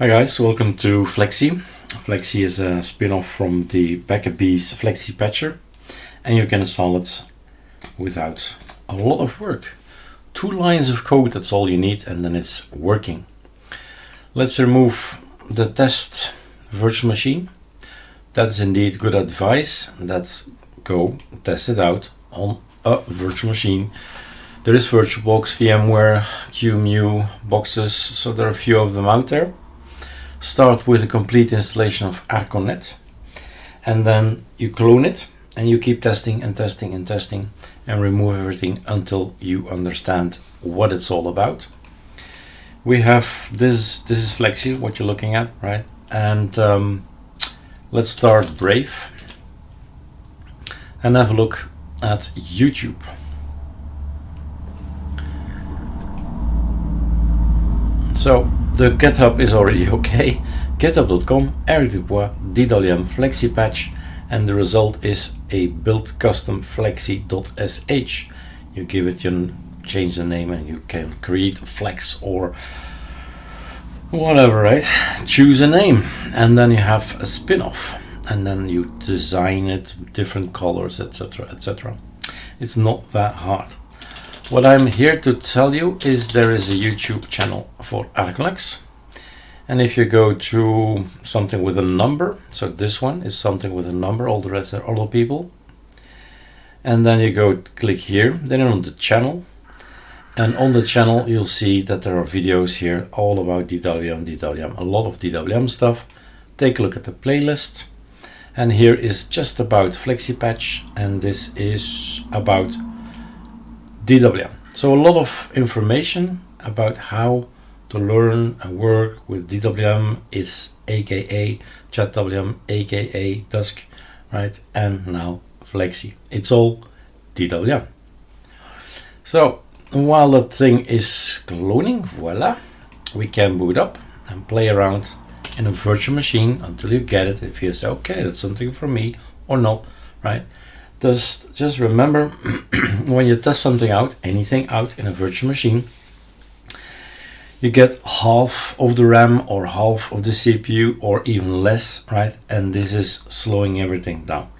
Hi guys, welcome to Flexi. Flexi is a spin-off from the Backab's Flexi patcher, and you can install it without a lot of work. 2 lines of code, that's all you need, and then it's working. Let's remove the test virtual machine. That's indeed good advice. Let's go test it out on a virtual machine. There is VirtualBox, VMware, QEMU boxes, so there are a few of them out there. Start with a complete installation of ArcoNet, and then you clone it and you keep testing and testing and testing and remove everything until you understand what it's all about. We have this is Flexi, what you're looking at, right? And let's start Brave and have a look at YouTube. So the GitHub is already okay. GitHub.com, Dwm Flexi patch, and the result is a build-custom-flexi.sh. You give it, you change the name, and you can create flex or whatever, right? Choose a name, and then you have a spin-off, and then you design it, different colors, etc., etc. It's not that hard. What I'm here to tell you is there is a YouTube channel for ArcoLinux, and if you go to something with a number, so this one is something with a number, all the rest are other people, and then you go click here, then on the channel, and on the channel you'll see that there are videos here all about DWM, a lot of DWM stuff. Take a look at the playlist, and here is just about Flexi patch, and this is about DWM. So a lot of information about how to learn and work with DWM is aka ChatWM, aka Dusk, right? And now Flexi. It's all DWM. So while that thing is cloning, voila, we can boot up and play around in a virtual machine until you get it. If you say, okay, that's something for me or not, right? Just remember, when you test something out, anything out in a virtual machine, you get half of the RAM or half of the CPU or even less, right? And this is slowing everything down.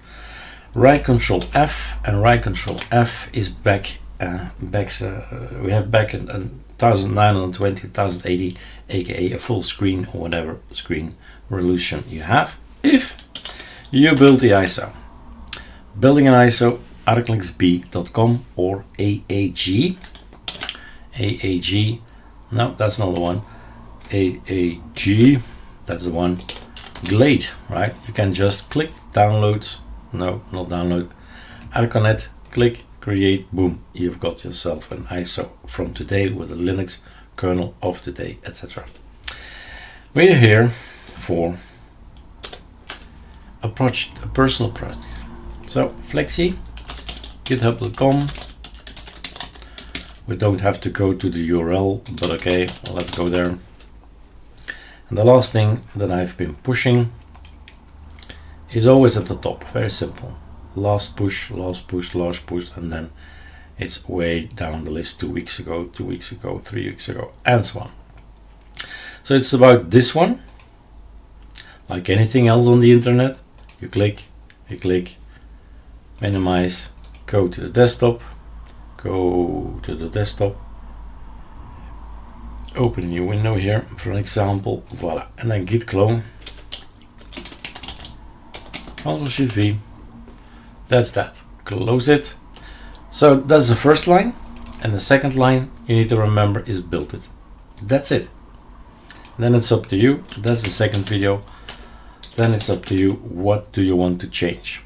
Right Control F, and Right Control F is back. We have back in 1920, 1080, aka a full screen or whatever screen resolution you have. If you build the ISO. Building an ISO, ArcoLinuxB.com or AAG. No, that's not the one. AAG, that's the one. Glade, right? You can just click download. No, not download. ArcoNet, click, create, boom. You've got yourself an ISO from today with the Linux kernel of today, etc. We're here for a project, a personal project. So Flexi, github.com. We don't have to go to the URL, but okay, let's go there. And the last thing that I've been pushing is always at the top, very simple. Last push, and then it's way down the list 2 weeks ago, 2 weeks ago, 3 weeks ago, and so on. So it's about this one. Like anything else on the internet, you click, minimize, go to the desktop, open a new window here for an example, voila, and then git clone, Ctrl+Shift+V, that's that, close it. So that's the first line, and the second line you need to remember is build it. That's it. Then it's up to you. That's the second video. Then it's up to you, what do you want to change?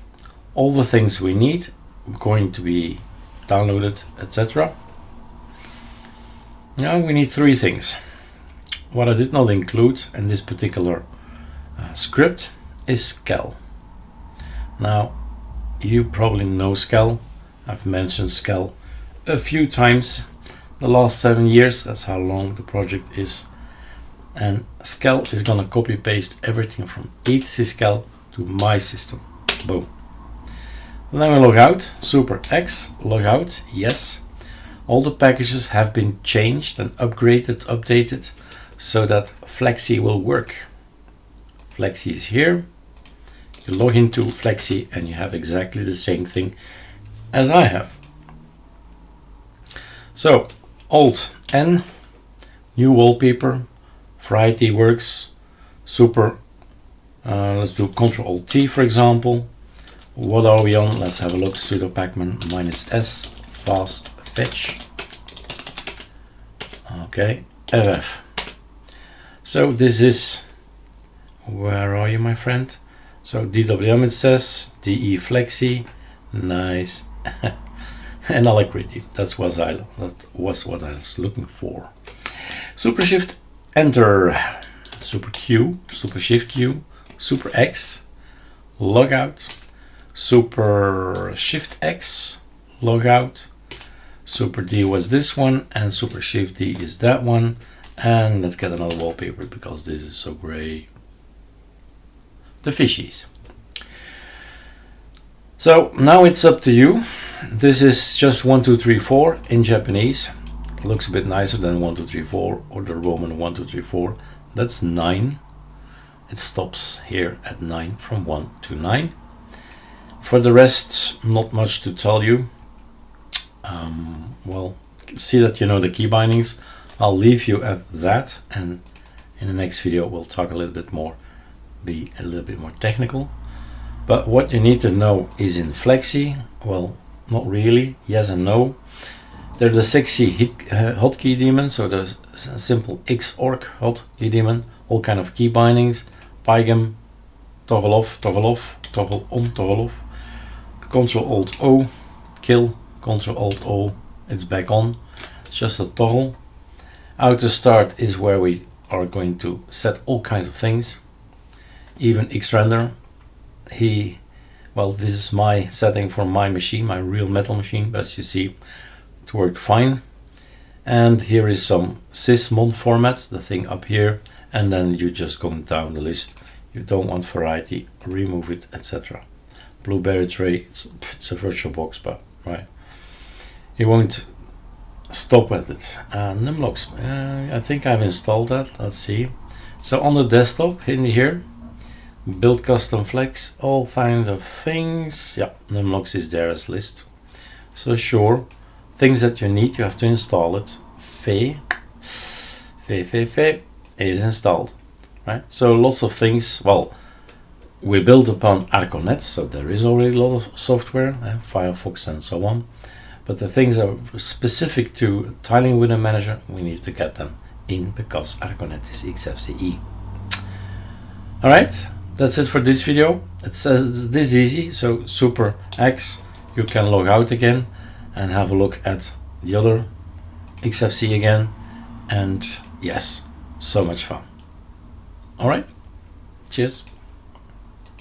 All the things we need are going to be downloaded, etc. Now we need 3 things. What I did not include in this particular script is skel. Now you probably know skel. I've mentioned skel a few times the last 7 years. That's how long the project is. And skel is gonna copy paste everything from etc skel to my system. Boom. And then we log out, super X, log out, yes. All the packages have been changed and upgraded, updated. so that Flexi will work. Flexi is here. You log into Flexi and you have exactly the same thing as I have. So Alt N, new wallpaper, variety works, super. Let's do Ctrl Alt T for example. What are we on? Let's have a look. Sudo pacman -s, fast fetch. Okay, FF. So this is, where are you, my friend? So DWM it says, DE Flexi, nice. And alacrity, that was what I was looking for. Super Shift Enter, Super Q, Super Shift Q, Super X, logout, Super Shift X, logout, Super D was this one, and Super Shift D is that one. And let's get another wallpaper because this is so gray. The fishies. So now it's up to you. This is just 1, 2, 3, 4 in Japanese. It looks a bit nicer than 1, 2, 3, 4 or the Roman 1, 2, 3, 4. That's 9. It stops here at 9 from 1 to 9. For the rest, not much to tell you. Well, see that you know the key bindings. I'll leave you at that, and in the next video we'll talk a little bit more, be a little bit more technical. But what you need to know is in Flexi, well, not really, yes and no. They're the sexy hotkey daemon, so the simple Xorg hotkey daemon, all kind of key bindings, pygam, toggle off, toggle on, toggle off, Ctrl Alt O, kill, Ctrl Alt O, it's back on. It's just a toggle. Auto start is where we are going to set all kinds of things, even Xrender. Well, this is my setting for my machine, my real metal machine, but as you see, it worked fine. And here is some sysmon formats, the thing up here, and then you just go down the list. You don't want variety, remove it, etc. Blueberry tray, it's a virtual box, but right, you won't stop at it. Numlocks, I think I've installed that. Let's see. So on the desktop in here, build custom flex, all kinds of things. Yeah, Numlocks is there as list. So sure, things that you need, you have to install it. Fe is installed, right? So lots of things. Well, we build upon ArcoNet, so there is already a lot of software, Firefox and so on. But the things that are specific to tiling window manager, we need to get them in because ArcoNet is XFCE. All right, that's it for this video. It says this easy, so Super X, you can log out again and have a look at the other XFCE again. And yes, so much fun. All right, cheers.